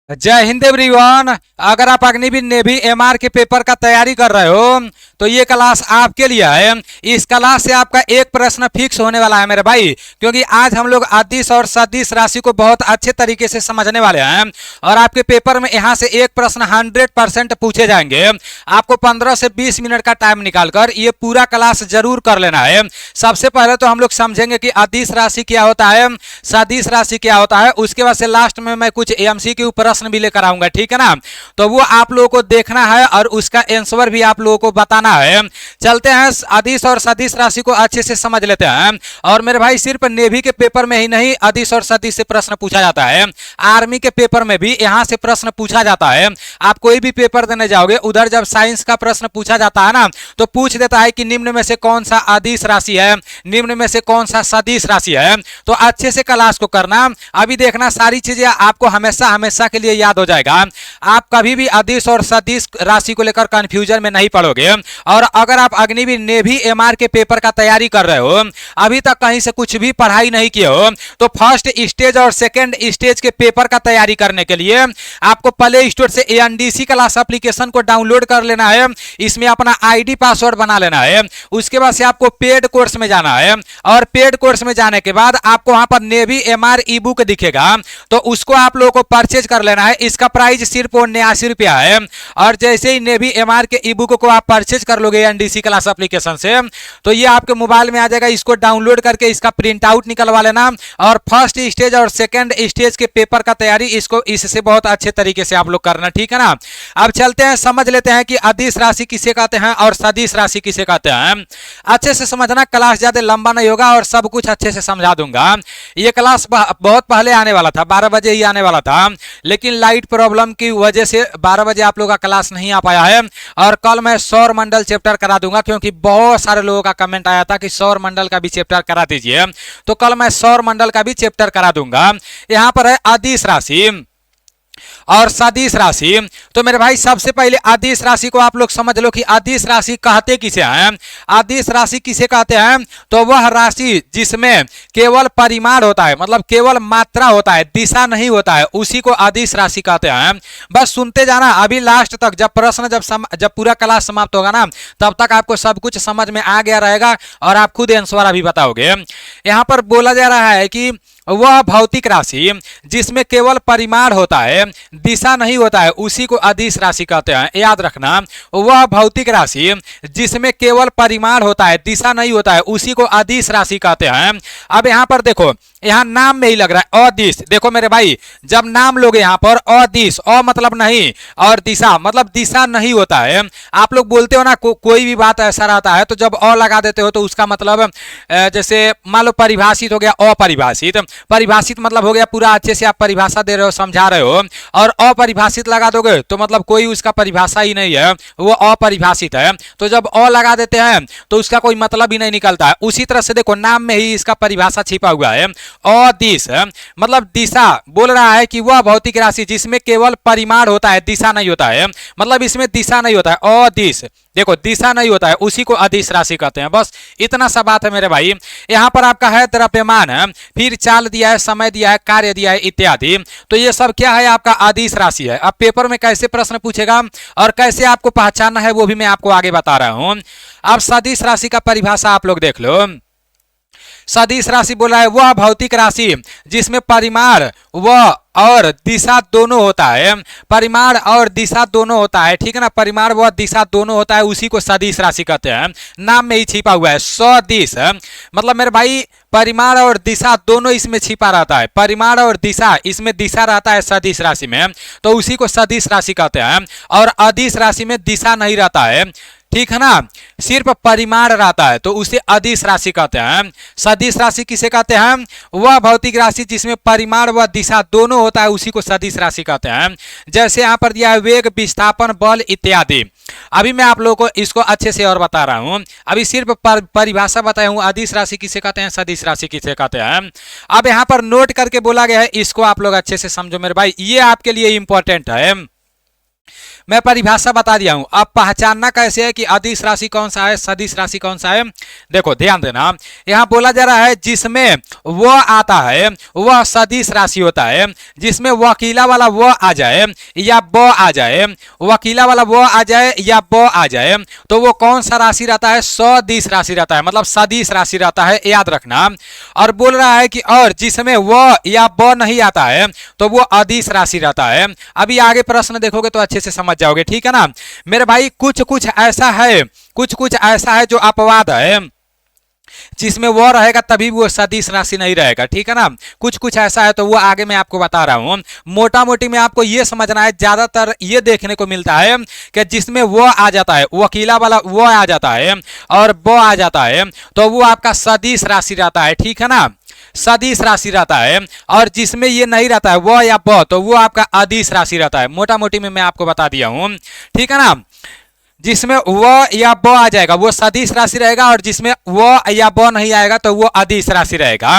जय हिंद एवरीवन। अगर आप अग्निवीर नेवी एमआर के पेपर का तैयारी कर रहे हो तो ये क्लास आपके लिए है। इस क्लास से आपका एक प्रश्न फिक्स होने वाला है मेरे भाई, क्योंकि आज हम लोग अदिश और सदिश राशि को बहुत अच्छे तरीके से समझने वाले हैं और आपके पेपर में यहाँ से एक प्रश्न 100% पूछे जाएंगे। आपको 15 से 20 मिनट का टाइम निकालकर ये पूरा क्लास जरूर कर लेना है। सबसे पहले तो हम लोग समझेंगे कि अदिश राशि क्या होता है, सदिश राशि क्या होता है, उसके बाद से लास्ट में मैं कुछ एमसीक्यू प्रश्न भी लेकर आऊंगा, ठीक है ना। तो वो आप लोगों को देखना है और उसका आंसर भी आप लोगों को बताना है। चलते हैं अदिश और सदिश राशि को अच्छे से समझ लेते हैं। और मेरे भाई सिर्फ नेवी के पेपर में ही नहीं अदिश और सदिश से प्रश्न पूछा जाता है, आर्मी के पेपर में भी यहां से प्रश्न पूछा जाता है। आप कोई भी पेपर देने जाओगे उधर जब साइंस का प्रश्न पूछा जाता है ना तो पूछ देता है कि निम्न में से कौन सा अदिश राशि है, निम्न में से कौन सा सदिश राशि है। तो अच्छे से क्लास को करना, अभी देखना सारी चीजें आपको हमेशा हमेशा के लिए याद हो जाएगा। आप कभी भी अदिश और सदिश राशि को लेकर कंफ्यूजन में नहीं पड़ोगे। और अगर आप अग्निवीर नेवी एमआर के पेपर का तैयारी कर रहे हो, अभी तक कहीं से कुछ भी पढ़ाई नहीं किए हो, तो फर्स्ट स्टेज और सेकंड स्टेज के पेपर का तैयारी करने के लिए आपको प्ले स्टोर से एएनडीसी क्लास एप्लीकेशन को डाउनलोड कर लेना है। इसमें अपना आईडी पासवर्ड बना लेना है। उसके बाद से आपको पेड कोर्स में जाना है और पेड कोर्स में जाने के बाद आपको वहां पर नेवी एमआर ई बुक दिखेगा, तो उसको आप लोगों को परचेज कर लेना है। इसका प्राइस सिर्फ 89 रुपया है। और जैसे ही नेवी एमआर के ई बुक को आप परचेज कर लोगे एनडीसी क्लास एप्लीकेशन से, तो ये आपके मोबाइल में आ जाएगा। इसको डाउनलोड करके इसका प्रिंट आउट निकलवा लेना और फर्स्ट स्टेज और सेकंड स्टेज के पेपर का तैयारी इसको इससे बहुत अच्छे तरीके से आप लोग करना, ठीक है ना। अब चलते हैं, समझ लेते हैं कि अदिश राशि किसे कहते हैं और सदिश राशि किसे कहते हैं। अच्छे से समझना, क्लास ज्यादा लंबा नहीं होगा और सब कुछ अच्छे से समझा दूंगा। ये क्लास बहुत पहले आने वाला था, 12 बजे ही आने वाला था, लेकिन लाइट प्रॉब्लम की वजह से 12 बजे आप लोगों का क्लास नहीं आ पाया है। और कल मैं सौर मंडल चैप्टर करा दूंगा, क्योंकि बहुत सारे लोगों का कमेंट आया था कि सौर मंडल का भी चैप्टर करा दीजिए, तो कल मैं सौर मंडल का भी चैप्टर करा दूंगा। यहां पर है अदिश राशि और सदिश राशि। तो मेरे भाई सबसे पहले अदिश राशि को आप लोग समझ लो कि अदिश राशि कहते किसे हैं। अदिश राशि किसे कहते हैं, तो वह राशि जिसमें केवल परिमाण होता है, मतलब केवल मात्रा होता है, दिशा नहीं होता है, उसी को अदिश राशि कहते हैं। बस सुनते जाना अभी लास्ट तक, जब प्रश्न जब पूरा क्लास समाप्त होगा ना तब तक आपको सब कुछ समझ में आ गया रहेगा और आप खुद आंसर अभी बताओगे। यहां पर बोला जा रहा है कि वह भौतिक राशि जिसमें केवल परिमाण होता है, दिशा नहीं होता है, उसी को अदिश राशि कहते हैं। याद रखना, वह भौतिक राशि जिसमें केवल परिमाण होता है, दिशा नहीं होता है, उसी को अदिश राशि कहते हैं। अब यहां पर देखो, यहां नाम में ही लग रहा है अदिश। देखो मेरे भाई, जब नाम लोगे यहां पर अदिश, अ मतलब नहीं और दिशा मतलब दिशा नहीं होता है। आप लोग बोलते हो ना कोई भी बात ऐसा रहता है तो जब अ लगा देते हो तो उसका मतलब जैसे मान लो परिभाषित हो गया अपरिभाषित, परिभाषित मतलब हो गया पूरा अच्छे से आप परिभाषा दे रहे हो, समझा रहे हो, और अपरिभाषित लगा दोगे तो मतलब कोई उसका परिभाषा ही नहीं है, वो अपरिभाषित है। तो जब अ लगा देते हैं तो उसका कोई मतलब ही नहीं निकलता है। उसी तरह से देखो नाम में ही इसका परिभाषा छिपा हुआ है, अदिश मतलब दिशा। बोल रहा है कि वह भौतिक राशि जिसमें केवल परिमाण होता है, दिशा नहीं होता है, मतलब इसमें दिशा नहीं होता है, अदिश। देखो दिशा नहीं होता है, उसी को अदिश राशि कहते हैं। बस इतना सा बात है मेरे भाई। यहां पर आपका है द्रव्यमान है, फिर चाल दिया है, समय दिया है, कार्य दिया है इत्यादि। तो ये सब क्या है, आपका अदिश राशि है। अब पेपर में कैसे प्रश्न पूछेगा और कैसे आपको पहचानना है वो भी मैं आपको आगे बता रहा हूं। अब सदिश राशि का परिभाषा आप लोग देख लो। सदिश राशि बोला है वह भौतिक राशि जिसमें परिमाण व और दिशा दोनों होता है, परिमाण और दिशा दोनों होता है, ठीक है ना। परिमाण व दिशा दोनों होता है, उसी को सदिश राशि कहते हैं। नाम में ही छिपा हुआ है सदिश, मतलब मेरे भाई परिमाण और दिशा दोनों इसमें छिपा रहता है। परिमाण और दिशा, इसमें दिशा रहता है सदिश राशि में, तो उसी को सदिश राशि कहते हैं। और अदिश राशि में दिशा नहीं रहता है, ठीक है ना, सिर्फ परिमाण रहता है, तो उसे अदिश राशि कहते हैं। सदिश राशि किसे कहते हैं, वह भौतिक राशि जिसमें परिमाण व दिशा दोनों होता है, उसी को सदिश राशि कहते हैं। जैसे यहां पर दिया है वेग, विस्थापन, बल इत्यादि। अभी मैं आप लोगों को इसको अच्छे से और बता रहा हूं। अभी सिर्फ परिभाषा बताया हूं, अदिश राशि किसे कहते हैं, सदिश राशि किसे कहते हैं। अब यहां पर नोट करके बोला गया है, इसको आप लोग अच्छे से समझो मेरे भाई, ये आपके लिए इंपॉर्टेंट है। मैं परिभाषा बता दिया हूं। अब पहचानना कैसे है कि अदिश राशि कौन सा है, सदिश राशि कौन सा है। देखो ध्यान देना, यहां बोला जा रहा है जिसमें वो आता है वह सदिश राशि होता है। जिसमें वकीला वाला वो आ जाए या ब आ जाए, वकीला वाला वो आ जाए या ब आ जाए, तो वो कौन सा राशि रहता है, सदिश राशि रहता है, मतलब सदिश राशि रहता है, याद रखना। और बोल रहा है कि और जिसमें वो या ब नहीं आता है तो वो अदिश राशि रहता है। अभी आगे प्रश्न देखोगे तो अच्छे से समझ जाओगे, ठीक है ना मेरे भाई। कुछ कुछ ऐसा है जो अपवाद है, जिसमें वो रहेगा तभी वो सदिश राशि नहीं रहेगा, ठीक है ना। कुछ कुछ ऐसा है तो वो आगे मैं आपको बता रहा हूं। मोटा मोटी में आपको ये समझना है, ज्यादातर ये देखने को मिलता है कि जिसमें वो आ जाता है, वकीला वाला वो आ जाता है और वो आ जाता है तो वो आपका सदिश राशि रहता है, ठीक है ना, सदिश राशि रहता है। और जिसमें ये नहीं रहता है वो या ब, तो वो आपका अदिश राशि रहता है। मोटा मोटी में मैं आपको बता दिया हूं, ठीक है ना। जिसमें वो या ब आ जाएगा वो सदिश राशि रहेगा, और जिसमें वो या ब नहीं आएगा तो वो अदिश राशि रहेगा।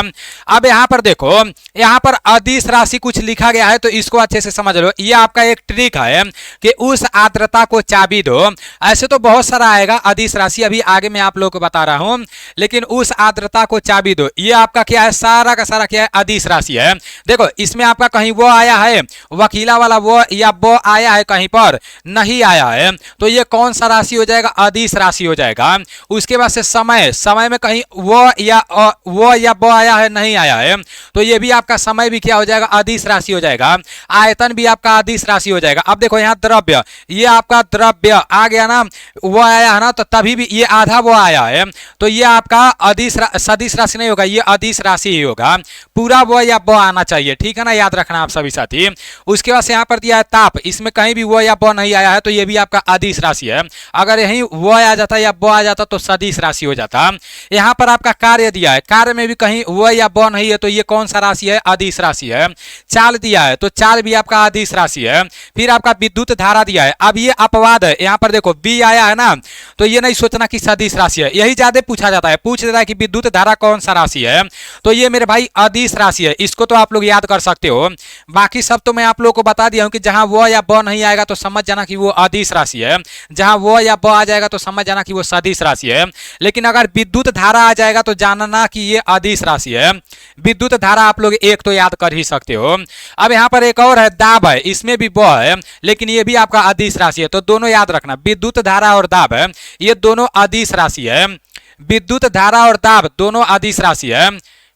अब यहां पर देखो, यहां पर अदिश राशि कुछ लिखा गया है तो इसको अच्छे से समझ लो। ये आपका एक ट्रिक है कि उस आर्द्रता को चाबी दो। ऐसे तो बहुत सारा आएगा अदिश राशि, अभी आगे मैं आप लोगों को बता रहा हूं, लेकिन उस आर्द्रता को चाबी दो, ये आपका क्या है, सारा का सारा क्या है, अदिश राशि है। देखो इसमें आपका कहीं वो आया है, वकीला वाला वो या ब आया है, कहीं पर नहीं आया है, तो ये कौन सा राशि हो जाएगा, अदिश राशि हो जाएगा। उसके बाद से समय में कहीं वो या ब आया है, नहीं आया है, तो ये भी आपका समय भी क्या हो जाएगा, अदिश राशि हो जाएगा। आयतन भी आपका अदिश राशि हो जाएगा। अब देखो यहाँ द्रव्य, ये आपका द्रव्य आ गया ना, वो आया है ना, तो तभी भी ये आधा वो आया है, तो ये आपका सदिश राशि नहीं होगा, ये अदिश राशि ही होगा। पूरा वो या ब आना चाहिए, ठीक है ना, याद रखना आप सभी साथी। उसके बाद से यहाँ पर दिया है ताप, इसमें कहीं भी वो या ब नहीं आया है तो ये भी आपका अदिश राशि है। अगर यहीं वो आ जाता या ब आ जाता तो सदिश राशि हो जाता। यहाँ पर आपका कार्य दिया है, कार्य में भी कहीं वो या ब नहीं है तो ये कौन सा राशि है, अदिश राशि है। चाल दिया है तो चाल भी आपका अदिश राशि है। फिर आपका विद्युत धारा दिया है, अब ये अपवाद है, यहाँ पर देखो बी आया है ना, तो ये नहीं सोचना कि सदिश राशि है, यही ज्यादा पूछा जाता है, पूछ देता है कि विद्युत धारा कौन सा राशि है, तो ये मेरे भाई अदिश राशि है। इसको तो आप लोग याद कर सकते हो। बाकी सब तो मैं आप लोगों को बता दिया हूं कि जहां वो या ब नहीं आएगा तो समझ जाना कि वो अदिश राशि है, जहां वो या ब आ जाएगा तो समझ जाना कि वो सदिश राशि है। लेकिन अगर विद्युत धारा आ जाएगा तो जानना कि ये अदिश राशि है। विद्युत धारा आप लोग एक तो याद कर ही सकते हो। अब यहाँ पर एक और है दाब है, इसमें भी ब है लेकिन ये भी आपका अदिश राशि है, तो दोनों याद रखना, विद्युत धारा और दाब है, ये दोनों अदिश राशि है। विद्युत धारा और दाब दोनों अदिश राशि है,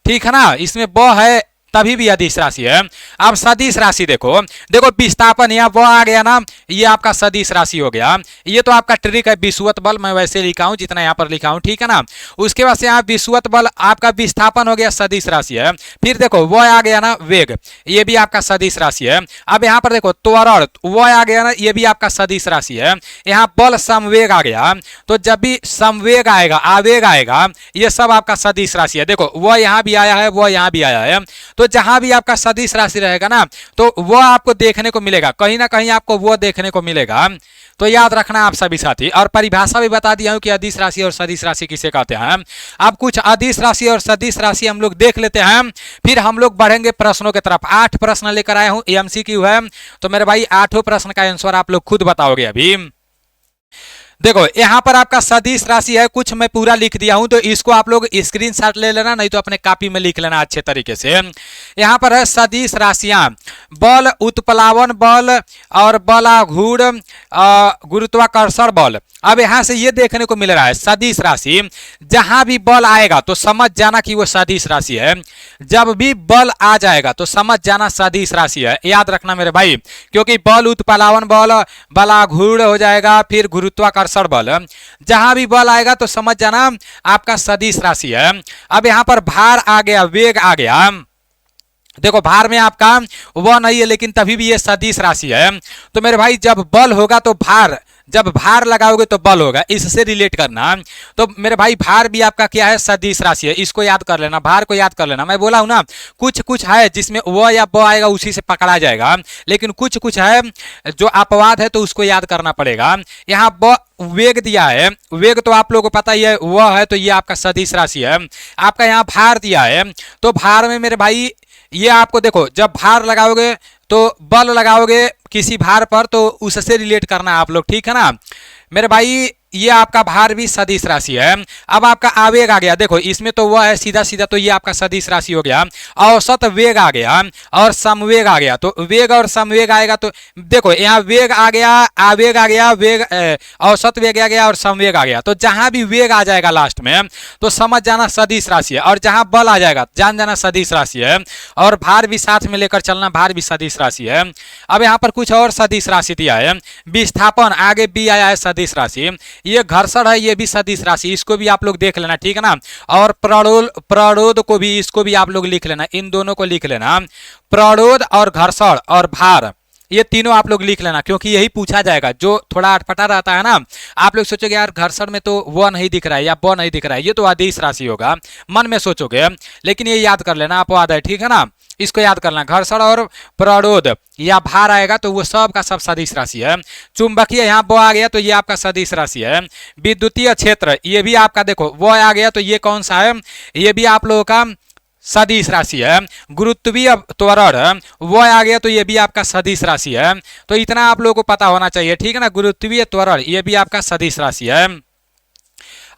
ठीक है ना। इसमें ब है तभी भी अदिश राशि है। अब सदिश राशि देखो, देखो विस्थापन यहाँ वो आ गया ना, ये आपका सदिश राशि हो गया। ये तो आपका ट्रिक है, विषुवत बल मैं वैसे लिखा हूं जितना यहाँ पर लिखा हूं, ठीक है ना। उसके बाद से यहाँ विषुवत बल आपका विस्थापन हो गया, सदिश राशि है। फिर देखो वो आ गया ना वेग, ये भी आपका सदिश राशि है। अब यहाँ पर देखो त्वरण, वो आ गया ना, ये भी आपका सदिश राशि है। यहाँ बल समवेग आ गया, तो जब भी समवेग आएगा, आवेग आएगा, ये सब आपका सदिश राशि है। देखो वो यहाँ भी आया है, वो यहाँ भी आया है, तो जहां भी आपका सदिश राशि रहेगा ना तो वो आपको देखने को मिलेगा, कहीं ना कहीं आपको वो देखने को मिलेगा। तो याद रखना आप सभी साथी। और परिभाषा भी बता दिया हूं कि अदिश राशि और सदिश राशि किसे कहते हैं। अब कुछ अदिश राशि और सदिश राशि हम लोग देख लेते हैं, फिर हम लोग बढ़ेंगे प्रश्नों की तरफ। 8 प्रश्न लेकर आया हूं, एमसीक्यू है, तो मेरे भाई 8 प्रश्न का आंसर आप लोग खुद बताओगे। अभी देखो यहाँ पर आपका सदिश राशि है, कुछ मैं पूरा लिख दिया हूं, तो इसको आप लोग स्क्रीनशॉट ले लेना, नहीं तो अपने कॉपी में लिख लेना अच्छे तरीके से। यहाँ पर है सदिश राशियां, बल, उत्प्लावन बल और बलाघूर्ण गुरुत्वाकर्षण बल। अब यहाँ से ये देखने को मिल रहा है सदिश राशि, जहां भी बल आएगा तो समझ जाना कि वो सदिश राशि है। जब भी बल आ जाएगा तो समझ जाना सदिश राशि है, याद रखना मेरे भाई, क्योंकि बल, उत्प्लावन बल, बलाघूर्ण हो जाएगा, फिर गुरुत्वाकर्षण बल, जहां भी बल आएगा तो समझ जाना आपका सदिश राशि है। अब यहाँ पर भार आ गया, वेग आ गया, देखो भार में आपका वह नहीं है लेकिन तभी भी ये सदिश राशि है। तो मेरे भाई जब बल होगा तो भार, जब भार लगाओगे तो बल होगा, इससे रिलेट करना। तो मेरे भाई भार भी आपका क्या है, सदिश राशि है, इसको याद कर लेना, भार को याद कर लेना। मैं बोला हूं ना कुछ कुछ है जिसमें वो या ब आएगा उसी से पकड़ा जाएगा, लेकिन कुछ कुछ है जो अपवाद है तो उसको याद करना पड़ेगा। यहाँ ब वेग दिया है, वेग तो आप लोगों को पता ही है, वह है तो ये आपका सदिश राशि है। आपका यहाँ भार दिया है, तो भार में मेरे भाई ये आपको देखो जब भार लगाओगे तो बल लगाओगे किसी भार पर तो उससे रिलेट करना आप लोग, ठीक है ना मेरे भाई। ये आपका भार भी सदिश राशि है। अब आपका आवेग आ गया, देखो इसमें तो वह है सीधा सीधा, तो ये आपका सदिश राशि हो गया। औसत वेग आ गया और समवेग आ गया, तो वेग और समवेग आएगा तो देखो यहाँ वेग आ गया, आवेग आ गया, वेग औसत वेग आ गया और समवेग आ गया। तो जहां भी वेग आ जाएगा लास्ट में तो समझ जाना सदिश राशि है, और जहां बल आ जाएगा जान जाना सदिश राशि है, और भार भी साथ में लेकर चलना, भार भी सदिश राशि है। अब यहाँ पर कुछ और सदिश राशि दिया है, विस्थापन आगे बी आया है सदिश राशि, ये घर्षण है ये भी सदिश राशि, इसको भी आप लोग देख लेना, ठीक है ना। और प्रणोद को भी, इसको भी आप लोग लिख लेना, इन दोनों को लिख लेना, प्रणोद और घर्षण और भार, ये तीनों आप लोग लिख लेना, क्योंकि यही पूछा जाएगा। जो थोड़ा अटपटा रहता है ना, आप लोग सोचोगे यार घर्षण में तो वो नहीं दिख रहा है या वो नहीं दिख रहा है, ये तो अदिश राशि होगा, मन में सोचोगे, लेकिन ये याद कर लेना अपवाद है, ठीक है ना, इसको याद करना। घर्षण और प्रणोद या भार आएगा तो वो सब का सब सदिश राशि है। चुंबकीय यहाँ वो आ गया तो ये आपका सदिश राशि है। विद्युतीय क्षेत्र ये भी आपका देखो वो आ गया, तो ये कौन सा है, ये भी आप लोगों का सदिश राशि है। गुरुत्वीय त्वरण वो आ गया तो ये भी आपका सदिश राशि है। तो इतना आप लोगों को पता होना चाहिए, ठीक है ना। गुरुत्वीय त्वरण ये भी आपका सदिश राशि है।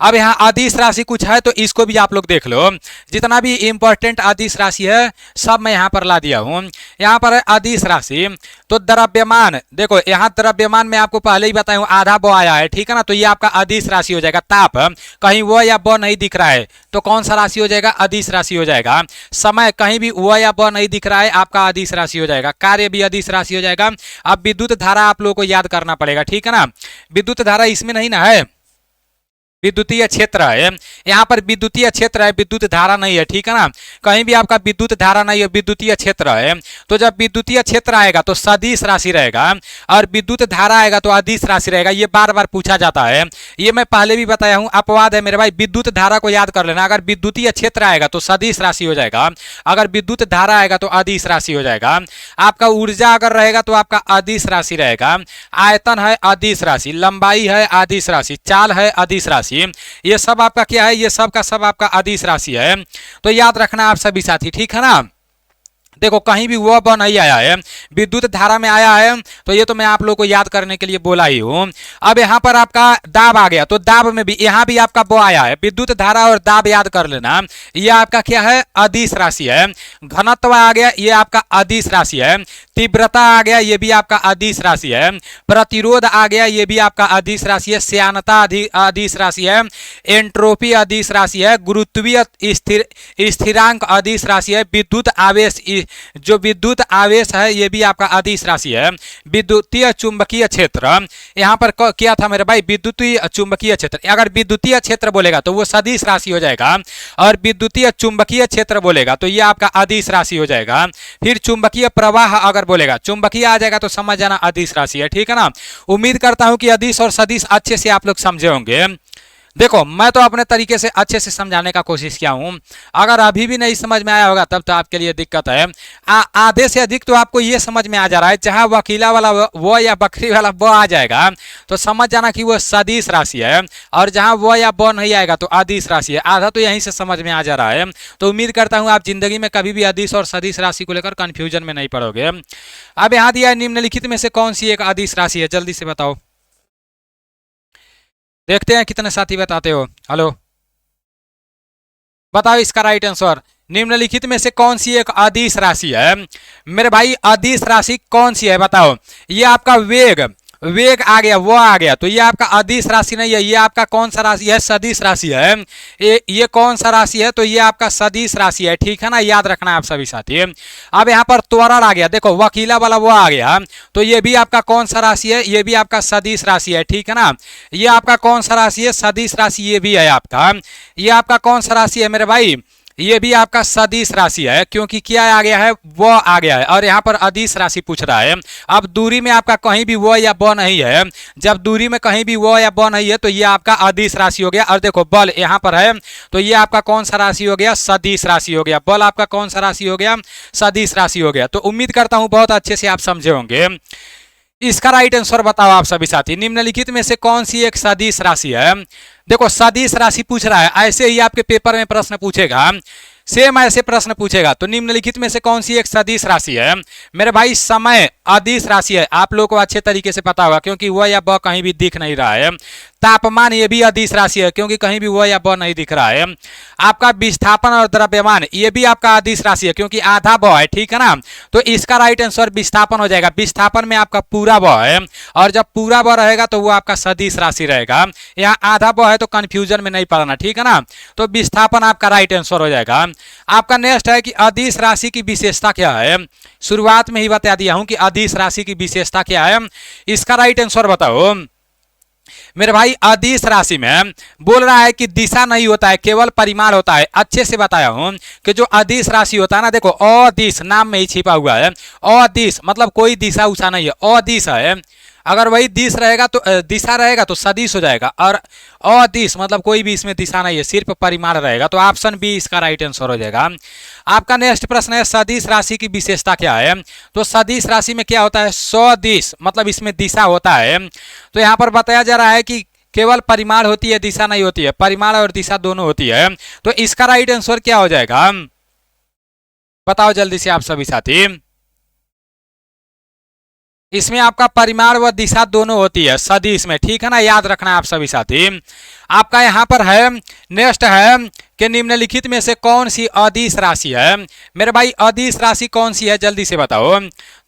अब यहाँ अदिश राशि कुछ है तो इसको भी आप लोग देख लो, जितना भी इंपॉर्टेंट अदिश राशि है सब मैं यहाँ पर ला दिया हूँ। यहाँ पर है अदिश राशि, तो द्रव्यमान, देखो यहाँ द्रव्यमान में आपको पहले ही बताया हूँ आधा वो आया है, ठीक है ना, तो ये आपका अदिश राशि हो जाएगा। ताप कहीं वो या वो नहीं दिख रहा है तो कौन सा राशि हो जाएगा, अदिश राशि हो जाएगा। समय कहीं भी वो या वो नहीं दिख रहा है, आपका अदिश राशि हो जाएगा। कार्य भी अदिश राशि हो जाएगा। अब विद्युत धारा आप लोगों को याद करना पड़ेगा, ठीक है ना। विद्युत धारा इसमें नहीं ना है, विद्युतीय क्षेत्र है, यहाँ पर विद्युतीय क्षेत्र है, विद्युत धारा नहीं है, ठीक है ना। कहीं भी आपका विद्युत धारा नहीं है, विद्युतीय क्षेत्र है। तो जब विद्युतीय क्षेत्र आएगा तो सदिश राशि रहेगा, और विद्युत धारा आएगा तो अदिश राशि रहेगा। ये बार बार पूछा जाता है, ये मैं पहले भी बताया हूँ, अपवाद है मेरे भाई। विद्युत धारा को याद कर लेना, अगर विद्युतीय क्षेत्र आएगा तो सदिश राशि हो जाएगा, अगर विद्युत धारा आएगा तो अदिश राशि हो जाएगा। आपका ऊर्जा अगर रहेगा तो आपका अदिश राशि रहेगा। आयतन है अदिश राशि, लंबाई है अदिश राशि, चाल है अदिश राशि, ये सब आपका क्या है, ये सब का सब आपका अदिश राशि है। तो याद रखना आप सभी साथी, ठीक है ना। देखो कहीं भी वो ब नहीं आया है, विद्युत धारा में आया है, तो ये तो मैं आप लोगों को याद करने के लिए बोला ही हूं। अब यहाँ पर आपका दाब आ गया, तो दाब में भी यहाँ भी आपका वो आया है, विद्युत धारा और दाब याद कर लेना, ये आपका क्या है, अदिश राशि है। घनत्व आ गया, ये आपका अदिश राशि है। तीव्रता आ गया, ये भी आपका अदिश राशि है। प्रतिरोध आ गया, ये भी आपका अदिश राशि है। श्यानता अदिश राशि है। एंट्रोपी अदिश राशि है। गुरुत्वीय स्थिरांक अदिश राशि है। विद्युत आवेश, जो विद्युत आवेश है ये भी आपका अदिश राशि है। विद्युतीय चुंबकीय क्षेत्र, यहाँ पर क्या था मेरे भाई, विद्युतीय चुंबकीय क्षेत्र, अगर विद्युतीय क्षेत्र बोलेगा तो वो सदिश राशि हो जाएगा, और विद्युतीय चुंबकीय क्षेत्र बोलेगा तो ये आपका अदिश राशि हो जाएगा। फिर चुंबकीय प्रवाह अगर बोलेगा, चुंबकीय आ जाएगा तो समझ जाना अदिश राशि है, ठीक है ना। उम्मीद करता हूं कि अदिश और सदिश अच्छे से आप लोग समझे होंगे। देखो मैं तो अपने तरीके से अच्छे से समझाने का कोशिश किया हूं, अगर अभी भी नहीं समझ में आया होगा तब तो आपके लिए दिक्कत है। आधे से अधिक तो आपको ये समझ में आ जा रहा है, जहां वकीला वाला वो या बकरी वाला वो आ जाएगा तो समझ जाना कि वो सदिश राशि है, और जहां वो या वो नहीं आएगा तो अदिश राशि है। आधा तो यहीं से समझ में आ जा रहा है। तो उम्मीद करता हूं आप जिंदगी में कभी भी अदिश और सदिश राशि को लेकर कंफ्यूजन में नहीं पड़ोगे। अब यहाँ दिया निम्नलिखित में से कौन सी एक अदिश राशि है, जल्दी से बताओ, देखते हैं कितने साथी बताते हो। हेलो बताओ इसका राइट आंसर। निम्नलिखित में से कौन सी एक अदिश राशि है मेरे भाई, अदिश राशि कौन सी है बताओ। ये आपका वेग आ गया, वो आ गया, तो ये आपका अदिश राशि नहीं है, ये आपका कौन सा राशि है, सदिश राशि है। ये कौन सा राशि है, तो ये आपका सदिश राशि है, ठीक है ना, याद रखना आप सभी साथी। अब यहाँ पर त्वरण आ गया, देखो वकीला वाला वो आ गया, तो ये भी आपका कौन सा राशि है, ये भी आपका सदिश राशि है, ठीक है ना। ये आपका कौन सा राशि है, सदिश राशि ये भी है आपका। ये आपका कौन सा राशि है मेरे भाई, ये भी आपका सदिश राशि है, क्योंकि क्या आ गया है, वो आ गया है, और यहाँ पर अदिश राशि पूछ रहा है। अब दूरी में आपका कहीं भी वो या वो नहीं है, जब दूरी में कहीं भी वो या वो नहीं है तो ये आपका अदिश राशि हो गया। और देखो बल यहाँ पर है तो ये आपका कौन सा राशि हो गया, सदिश राशि हो गया। बल आपका कौन सा राशि हो गया, सदिश राशि हो गया। तो उम्मीद करता हूँ बहुत अच्छे से आप समझे होंगे। इसका राइट आंसर बताओ आप सभी साथी, निम्नलिखित में से कौन सी एक सदिश राशि है। देखो सदिश राशि पूछ रहा है, ऐसे ही आपके पेपर में प्रश्न पूछेगा। सेम ऐसे प्रश्न पूछेगा। तो निम्नलिखित में से कौन सी एक सदिश राशि है? मेरे भाई समय अदिश राशि है, आप लोगों को अच्छे तरीके से पता होगा क्योंकि वह या ब कहीं भी दिख नहीं रहा है। तापमान ये भी अदिश राशि है क्योंकि कहीं भी वह या ब नहीं दिख रहा है। आपका विस्थापन और द्रव्यमान ये भी आपका अदिश राशि है क्योंकि आधा ब है, ठीक है ना। तो इसका राइट आंसर विस्थापन हो जाएगा। विस्थापन में आपका पूरा ब है और जब पूरा ब रहेगा तो वो आपका सदिश राशि रहेगा। यहाँ आधा ब है तो कंफ्यूजन में नहीं पड़ना, ठीक है ना। तो विस्थापन आपका राइट आंसर हो जाएगा। आपका नेक्स्ट है कि अदिश राशि की विशेषता क्या है? शुरुआत में ही बता दिया हूं कि अदिश राशि की विशेषता क्या है। इसका राइट आंसर बताओ मेरे भाई। अदिश राशि में बोल रहा है कि दिशा नहीं होता है, केवल परिमाण होता है। अच्छे से बताया हूं कि जो अदिश राशि होता है ना, देखो अदिश नाम में ही छिपा हुआ है। अदिश मतलब कोई दिशा उषा नहीं है, अदिश है। अगर वही दिश रहेगा तो दिशा रहेगा तो सदिश हो जाएगा, और अदिश मतलब कोई भी इसमें दिशा नहीं है, सिर्फ परिमाण रहेगा। तो ऑप्शन बी इसका राइट आंसर हो जाएगा। आपका नेक्स्ट प्रश्न है सदिश राशि की विशेषता क्या है? तो सदिश राशि में क्या होता है? सदिश मतलब इसमें दिशा होता है। तो यहाँ पर बताया जा रहा है कि केवल परिमाण होती है, दिशा नहीं होती है। परिमाण और दिशा दोनों होती है। तो इसका राइट आंसर क्या हो जाएगा? बताओ जल्दी से आप सभी साथी। इसमें आपका परिमाण व दिशा दोनों होती है सदिश में, ठीक है ना। याद रखना आप सभी साथी। आपका यहाँ पर है नेक्स्ट है कि निम्नलिखित में से कौन सी अदिश राशि है? मेरे भाई अदिश राशि कौन सी है जल्दी से बताओ।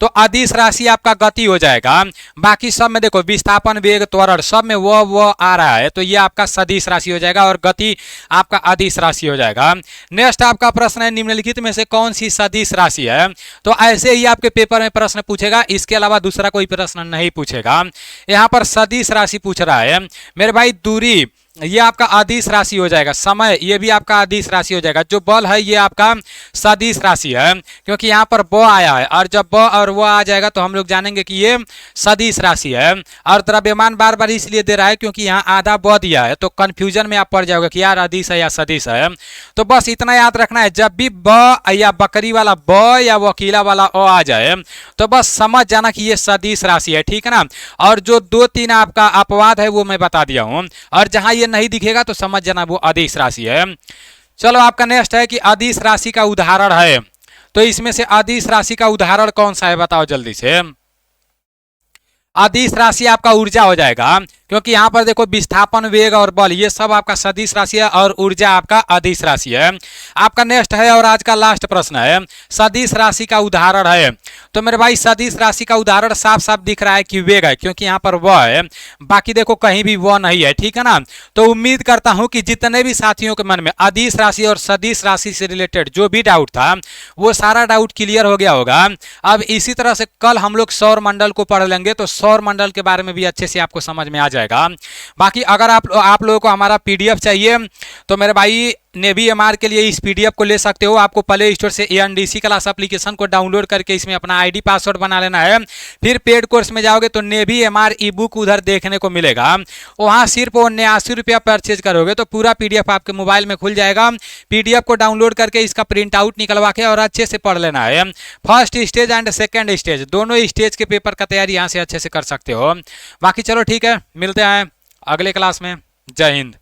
तो अदिश राशि आपका गति हो जाएगा। बाकी सब में देखो विस्थापन वेग त्वरण सब में वो आ रहा है, तो ये आपका सदिश राशि हो जाएगा और गति आपका अदिश राशि हो जाएगा। नेक्स्ट आपका प्रश्न है निम्नलिखित में से कौन सी सदिश राशि है? तो ऐसे ही आपके पेपर में प्रश्न पूछेगा, इसके अलावा दूसरा कोई प्रश्न नहीं पूछेगा। यहाँ पर सदिश राशि पूछ रहा है मेरे भाई। दूरी ये आपका अदिश राशि हो जाएगा। समय ये भी आपका अदिश राशि हो जाएगा। जो बल है ये आपका सदिश राशि है क्योंकि यहाँ पर ब आया है, और जब ब और वो आ जाएगा तो हम लोग जानेंगे कि ये सदिश राशि है। और द्रव्यमान बार बार इसलिए दे रहा है क्योंकि यहाँ आधा ब दिया है, तो कंफ्यूजन में आप पड़ जाओगे कि यार अदिश है या सदिश है। तो बस इतना याद रखना है, जब भी ब या बकरी वाला ब या वकीला वाला अ आ जाए तो बस समझ जाना कि ये सदिश राशि है, ठीक है ना। और जो 2-3 आपका अपवाद है वो मैं बता दिया हूँ, और जहां ये नहीं दिखेगा तो समझ जाना वो अदिश राशि है। चलो आपका नेक्स्ट है कि अदिश राशि का उदाहरण है। तो इसमें से अदिश राशि का उदाहरण कौन सा है बताओ जल्दी से। अदिश राशि आपका ऊर्जा हो जाएगा क्योंकि यहाँ पर देखो विस्थापन वेग और बल ये सब आपका सदिश राशि है और ऊर्जा आपका अदिश राशि है। आपका नेक्स्ट है और आज का लास्ट प्रश्न है सदिश राशि का उदाहरण है। तो मेरे भाई सदिश राशि का उदाहरण साफ साफ दिख रहा है कि वेग है क्योंकि यहाँ पर व है, बाकी देखो कहीं भी व नहीं है, ठीक है ना। तो उम्मीद करता हूं कि जितने भी साथियों के मन में अदिश राशि और सदिश राशि से रिलेटेड जो भी डाउट था वो सारा डाउट क्लियर हो गया होगा। अब इसी तरह से कल हम लोग सौर मंडल को पढ़ लेंगे तो सौर मंडल के बारे में भी अच्छे से आपको समझ में आ जाएगा। बाकी अगर आप लोगों को हमारा पीडीएफ चाहिए तो मेरे भाई नेवी एमआर के लिए इस पीडीएफ को ले सकते हो। आपको प्ले स्टोर से एनडीसी क्लास एप्लीकेशन को डाउनलोड करके इसमें अपना आईडी पासवर्ड बना लेना है। फिर पेड कोर्स में जाओगे तो नेवी एमआर ई बुक उधर देखने को मिलेगा, वहाँ सिर्फ वो 89 रुपया परचेज करोगे तो पूरा पीडीएफ आपके मोबाइल में खुल जाएगा। पीडीएफ को डाउनलोड करके इसका प्रिंट आउट निकलवा के और अच्छे से पढ़ लेना है। First stage and second stage दोनों स्टेज के पेपर का तैयारी यहाँ से अच्छे से कर सकते हो। बाकी चलो ठीक है, मिलते हैं अगले क्लास में। जय हिंद।